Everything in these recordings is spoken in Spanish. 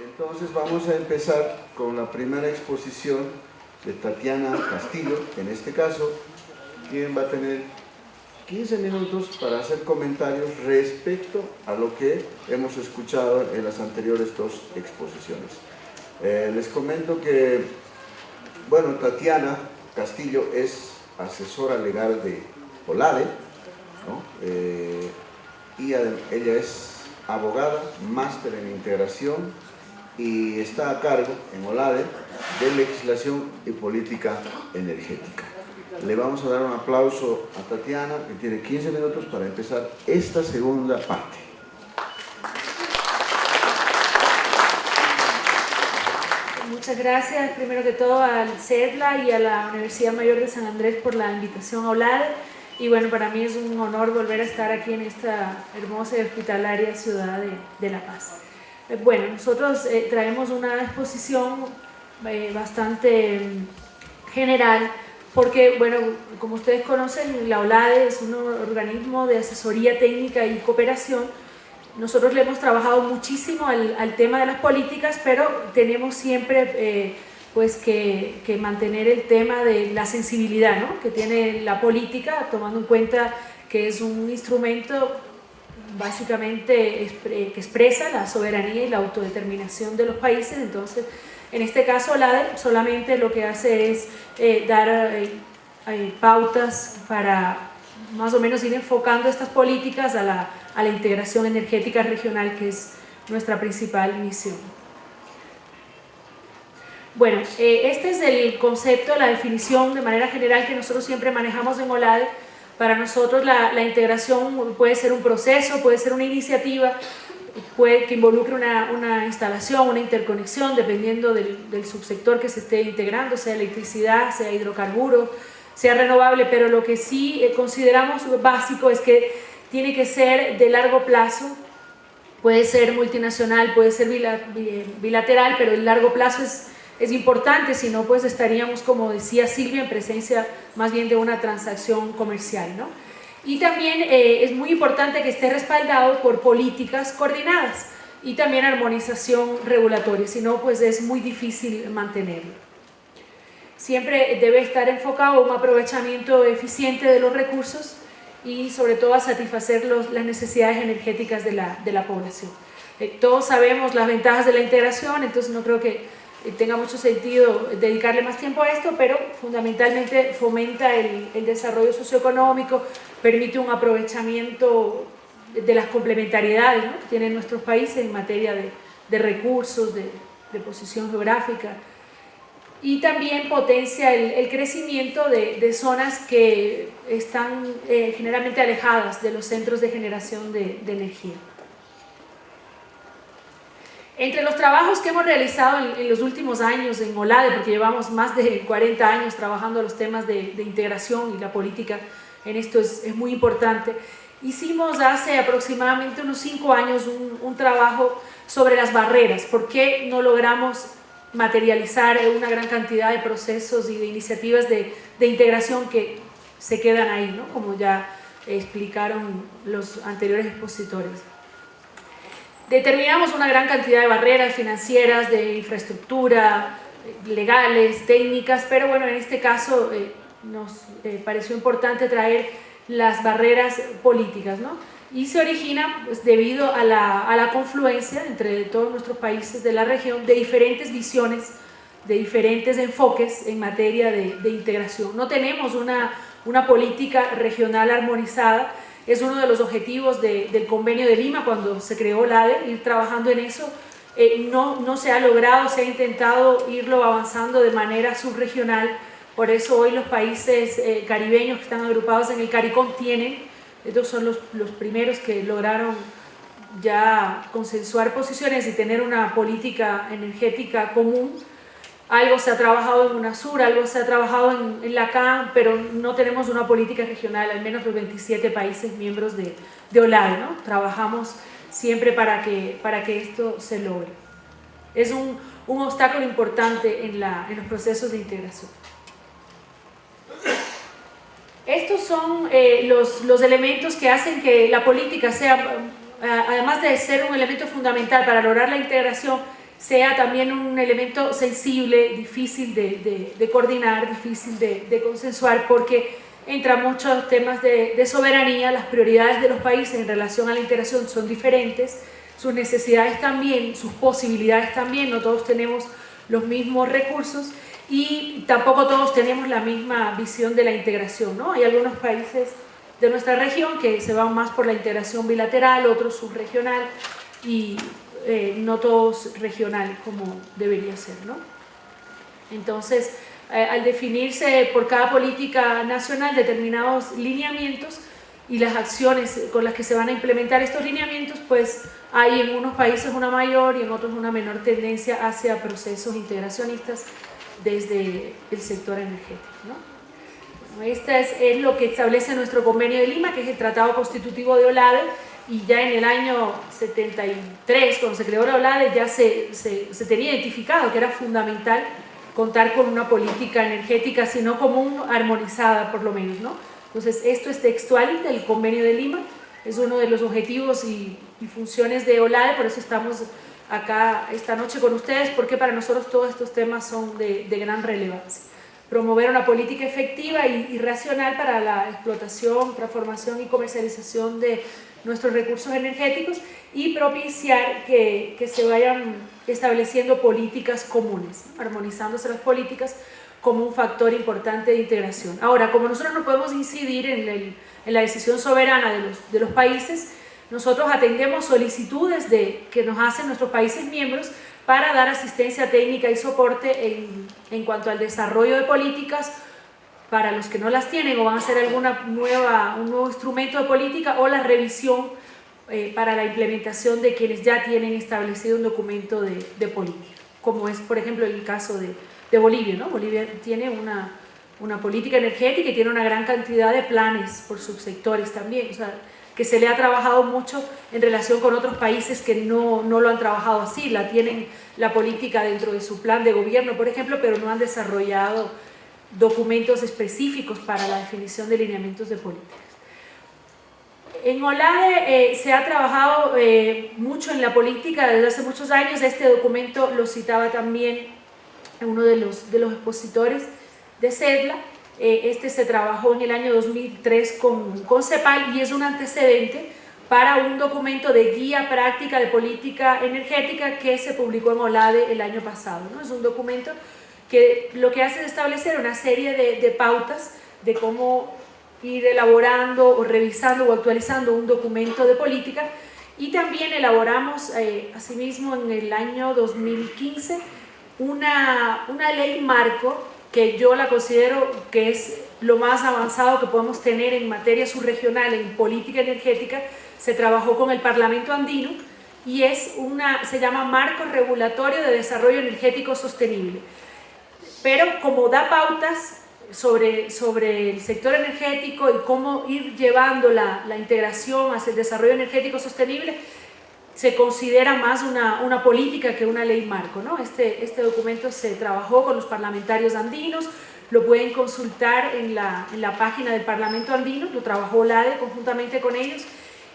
Entonces vamos a empezar con la primera exposición de Tatiana Castillo, en este caso, quien va a tener 15 minutos para hacer comentarios respecto a lo que hemos escuchado en las anteriores dos exposiciones. Les comento que, bueno, Tatiana Castillo es asesora legal de OLADE, ¿no? Y ella es abogada, máster en integración y está a cargo en OLADE de legislación y política energética. Le vamos a dar un aplauso a Tatiana, que tiene 15 minutos para empezar esta segunda parte. Muchas gracias, primero que todo, al CEDLA y a la Universidad Mayor de San Andrés por la invitación a OLADE. Y bueno, para mí es un honor volver a estar aquí en esta hermosa y hospitalaria ciudad de La Paz. Bueno, nosotros traemos una exposición bastante general, porque, bueno, como ustedes conocen, la OLADE es un organismo de asesoría técnica y cooperación. Nosotros le hemos trabajado muchísimo al tema de las políticas, pero tenemos siempre pues que mantener el tema de la sensibilidad, ¿no?, que tiene la política, tomando en cuenta que es un instrumento básicamente que expresa la soberanía y la autodeterminación de los países. Entonces, en este caso, OLADE solamente lo que hace es dar pautas para más o menos ir enfocando estas políticas a la integración energética regional, que es nuestra principal misión. Bueno, este es el concepto, la definición de manera general que nosotros siempre manejamos en OLADE. Para nosotros la integración puede ser un proceso, puede ser una iniciativa, puede que involucre una instalación, una interconexión, dependiendo del subsector que se esté integrando, sea electricidad, sea hidrocarburos, sea renovable, pero lo que sí consideramos básico es que tiene que ser de largo plazo. Puede ser multinacional, puede ser bilateral, pero el largo plazo es importante, si no pues estaríamos, como decía Silvia, en presencia más bien de una transacción comercial, ¿no? Y también es muy importante que esté respaldado por políticas coordinadas y también armonización regulatoria, si no pues es muy difícil mantenerlo. Siempre debe estar enfocado a un aprovechamiento eficiente de los recursos y sobre todo a satisfacer las necesidades energéticas de la población. Todos sabemos las ventajas de la integración, entonces no creo que tenga mucho sentido dedicarle más tiempo a esto, pero fundamentalmente fomenta el desarrollo socioeconómico, permite un aprovechamiento de las complementariedades, ¿no?, que tienen nuestros países en materia de recursos, de posición geográfica, y también potencia el crecimiento de zonas que están generalmente alejadas de los centros de generación de energía. Entre los trabajos que hemos realizado en los últimos años en OLADE, porque llevamos más de 40 años trabajando los temas de integración y la política en esto es muy importante, hicimos hace aproximadamente unos 5 años un trabajo sobre las barreras. ¿Por qué no logramos materializar una gran cantidad de procesos y de iniciativas de integración que se quedan ahí, ¿no?, como ya explicaron los anteriores expositores? Determinamos una gran cantidad de barreras financieras, de infraestructura, legales, técnicas, pero bueno, en este caso nos pareció importante traer las barreras políticas, ¿no? Y se origina pues, debido a la confluencia entre todos nuestros países de la región de diferentes visiones, de diferentes enfoques en materia de integración. No tenemos una política regional armonizada. Es uno de los objetivos del Convenio de Lima cuando se creó OLADE, ir trabajando en eso. No se ha logrado, se ha intentado irlo avanzando de manera subregional. Por eso hoy los países caribeños que están agrupados en el CARICOM estos son los primeros que lograron ya consensuar posiciones y tener una política energética común. Algo se ha trabajado en UNASUR, algo se ha trabajado en la CAN, pero no tenemos una política regional, al menos los 27 países miembros de OLADE, ¿no? Trabajamos siempre para que esto se logre. es un obstáculo importante en los procesos de integración. Estos son los elementos que hacen que la política sea, además de ser un elemento fundamental para lograr la integración, sea también un elemento sensible, difícil de coordinar, difícil de consensuar, porque entra muchos temas de soberanía. Las prioridades de los países en relación a la integración son diferentes, sus necesidades también, sus posibilidades también, no todos tenemos los mismos recursos y tampoco todos tenemos la misma visión de la integración, ¿no? Hay algunos países de nuestra región que se van más por la integración bilateral, otros subregional y no todos regional como debería ser, ¿no? Entonces, al definirse por cada política nacional determinados lineamientos y las acciones con las que se van a implementar estos lineamientos, pues hay en unos países una mayor y en otros una menor tendencia hacia procesos integracionistas desde el sector energético, ¿no? Bueno, este es lo que establece nuestro convenio de Lima, que es el Tratado Constitutivo de OLADE, y ya en el año 73, cuando se creó la OLADE, ya se tenía identificado que era fundamental contar con una política energética, sino común, armonizada por lo menos, ¿no? Entonces, esto es textual del Convenio de Lima, es uno de los objetivos y funciones de OLADE, por eso estamos acá esta noche con ustedes, porque para nosotros todos estos temas son de gran relevancia. Promover una política efectiva y racional para la explotación, transformación y comercialización de nuestros recursos energéticos y propiciar que se vayan estableciendo políticas comunes, armonizándose las políticas como un factor importante de integración. Ahora, como nosotros no podemos incidir en la decisión soberana de los países, nosotros atendemos solicitudes que nos hacen nuestros países miembros para dar asistencia técnica y soporte en cuanto al desarrollo de políticas para los que no las tienen o van a hacer un nuevo instrumento de política, o la revisión para la implementación de quienes ya tienen establecido un documento de política, como es por ejemplo el caso de Bolivia, ¿no? Bolivia tiene una política energética y tiene una gran cantidad de planes por subsectores también, o sea, que se le ha trabajado mucho en relación con otros países que no lo han trabajado así, tienen la política dentro de su plan de gobierno, por ejemplo, pero no han desarrollado documentos específicos para la definición de lineamientos de políticas. En OLADE se ha trabajado mucho en la política desde hace muchos años. Este documento lo citaba también uno de los expositores de CEDLA. Este se trabajó en el año 2003 con CEPAL y es un antecedente para un documento de guía práctica de política energética que se publicó en OLADE el año pasado, ¿no? Es un documento que lo que hace es establecer una serie de pautas de cómo ir elaborando o revisando o actualizando un documento de política, y también elaboramos asimismo en el año 2015 una ley marco que yo la considero que es lo más avanzado que podemos tener en materia subregional en política energética. Se trabajó con el Parlamento Andino y se llama Marco Regulatorio de Desarrollo Energético Sostenible, pero como da pautas sobre el sector energético y cómo ir llevando la integración hacia el desarrollo energético sostenible, se considera más una política que una ley marco, ¿no? Este documento se trabajó con los parlamentarios andinos, lo pueden consultar en la página del Parlamento Andino, lo trabajó OLADE conjuntamente con ellos,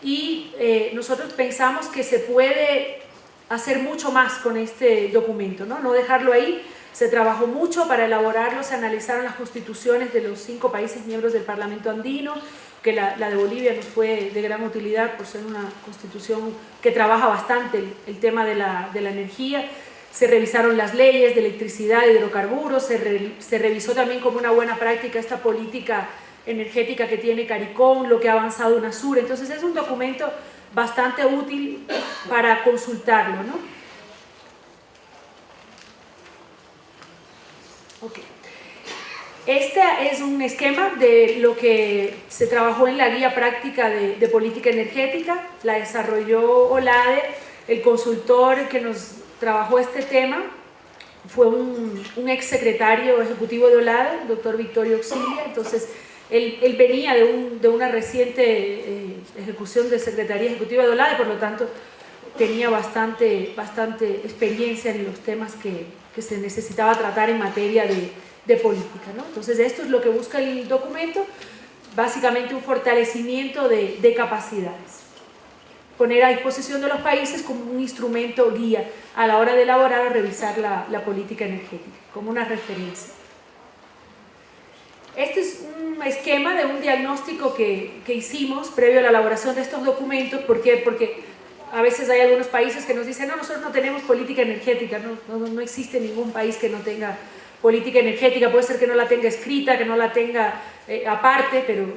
y nosotros pensamos que se puede hacer mucho más con este documento, no dejarlo ahí. Se trabajó mucho para elaborarlo, se analizaron las constituciones de los 5 países miembros del Parlamento Andino, que la de Bolivia nos fue de gran utilidad por ser una constitución que trabaja bastante el tema de la energía. Se revisaron las leyes de electricidad y hidrocarburos, se revisó también como una buena práctica esta política energética que tiene CARICOM, lo que ha avanzado UNASUR. Entonces es un documento bastante útil para consultarlo, ¿no? Okay. Este es un esquema de lo que se trabajó en la guía práctica de política energética, la desarrolló OLADE. El consultor que nos trabajó este tema fue un ex secretario ejecutivo de OLADE, el doctor Victorio Auxilia. Entonces él venía de una reciente ejecución de Secretaría Ejecutiva de OLADE, por lo tanto tenía bastante experiencia en los temas que se necesitaba tratar en materia de política, ¿no? Entonces esto es lo que busca el documento, básicamente un fortalecimiento de capacidades, poner a disposición de los países como un instrumento guía a la hora de elaborar o revisar la política energética, como una referencia. Este es un esquema de un diagnóstico que hicimos previo a la elaboración de estos documentos. ¿Por qué? Porque a veces hay algunos países que nos dicen, no, nosotros no tenemos política energética, no existe ningún país que no tenga política energética, puede ser que no la tenga escrita, que no la tenga aparte, pero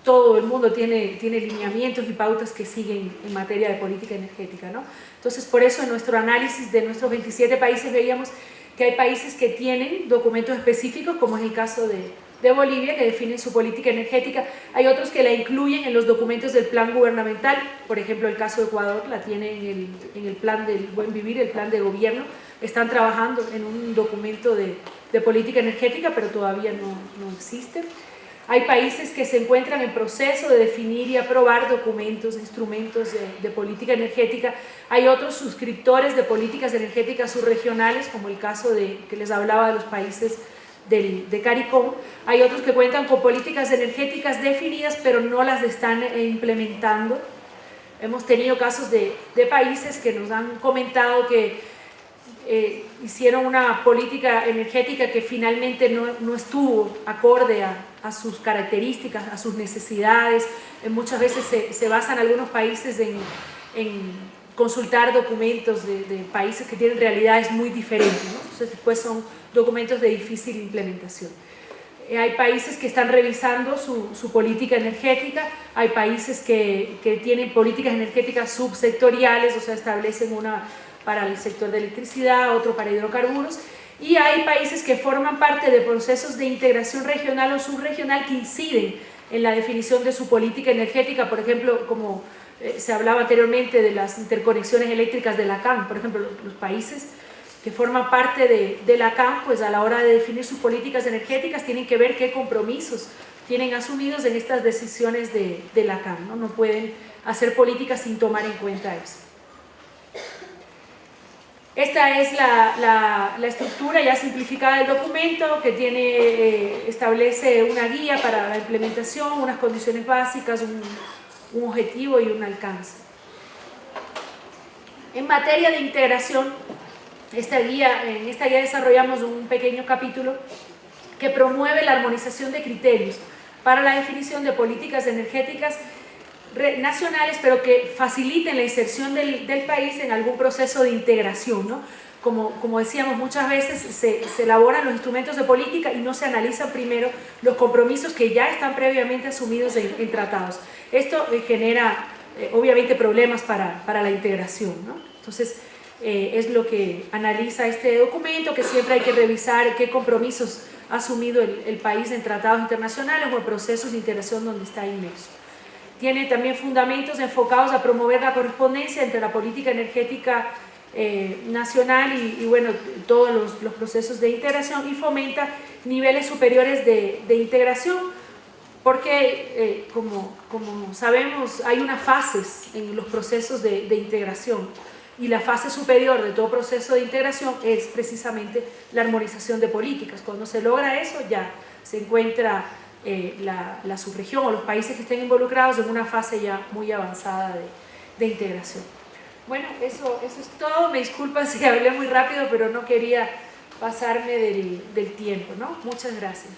todo el mundo tiene lineamientos y pautas que siguen en materia de política energética, ¿no? Entonces, por eso en nuestro análisis de nuestros 27 países veíamos que hay países que tienen documentos específicos, como es el caso de Bolivia, que definen su política energética. Hay otros que la incluyen en los documentos del plan gubernamental, por ejemplo el caso de Ecuador la tiene en el plan del buen vivir, el plan de gobierno. Están trabajando en un documento de política energética, pero todavía no existe. Hay países que se encuentran en proceso de definir y aprobar documentos, instrumentos de política energética. Hay otros suscriptores de políticas energéticas subregionales, como el caso que les hablaba de los países de CARICOM. Hay otros que cuentan con políticas energéticas definidas, pero no las están implementando. Hemos tenido casos de países que nos han comentado que hicieron una política energética que finalmente no estuvo acorde a sus características, a sus necesidades. Muchas veces se basan algunos países en consultar documentos de países que tienen realidades muy diferentes, ¿no? Entonces después son documentos de difícil implementación. Hay países que están revisando su política energética, hay países que tienen políticas energéticas subsectoriales, o sea, establecen una para el sector de electricidad, otro para hidrocarburos, y hay países que forman parte de procesos de integración regional o subregional que inciden en la definición de su política energética, por ejemplo, como se hablaba anteriormente de las interconexiones eléctricas de la CAN, por ejemplo, los países que forman parte de la CAN, pues a la hora de definir sus políticas energéticas tienen que ver qué compromisos tienen asumidos en estas decisiones de la CAN, ¿no? No pueden hacer políticas sin tomar en cuenta eso. Esta es la estructura ya simplificada del documento, que establece una guía para la implementación, unas condiciones básicas, un objetivo y un alcance. En materia de integración, en esta guía desarrollamos un pequeño capítulo que promueve la armonización de criterios para la definición de políticas energéticas nacionales, pero que faciliten la inserción del país en algún proceso de integración, ¿no? Como decíamos, muchas veces se elaboran los instrumentos de política y no se analizan primero los compromisos que ya están previamente asumidos en tratados. Esto genera obviamente problemas para la integración, ¿no? Entonces es lo que analiza este documento, que siempre hay que revisar qué compromisos ha asumido el país en tratados internacionales o en procesos de integración donde está inmerso. Tiene también fundamentos enfocados a promover la correspondencia entre la política energética nacional y bueno, todos los procesos de integración, y fomenta niveles superiores de integración, porque como sabemos hay unas fases en los procesos de integración, y la fase superior de todo proceso de integración es precisamente la armonización de políticas. Cuando se logra eso ya se encuentra la subregión o los países que estén involucrados en una fase ya muy avanzada de integración. Bueno, eso es todo. Me disculpan si hablé muy rápido, pero no quería pasarme del tiempo, ¿no? Muchas gracias.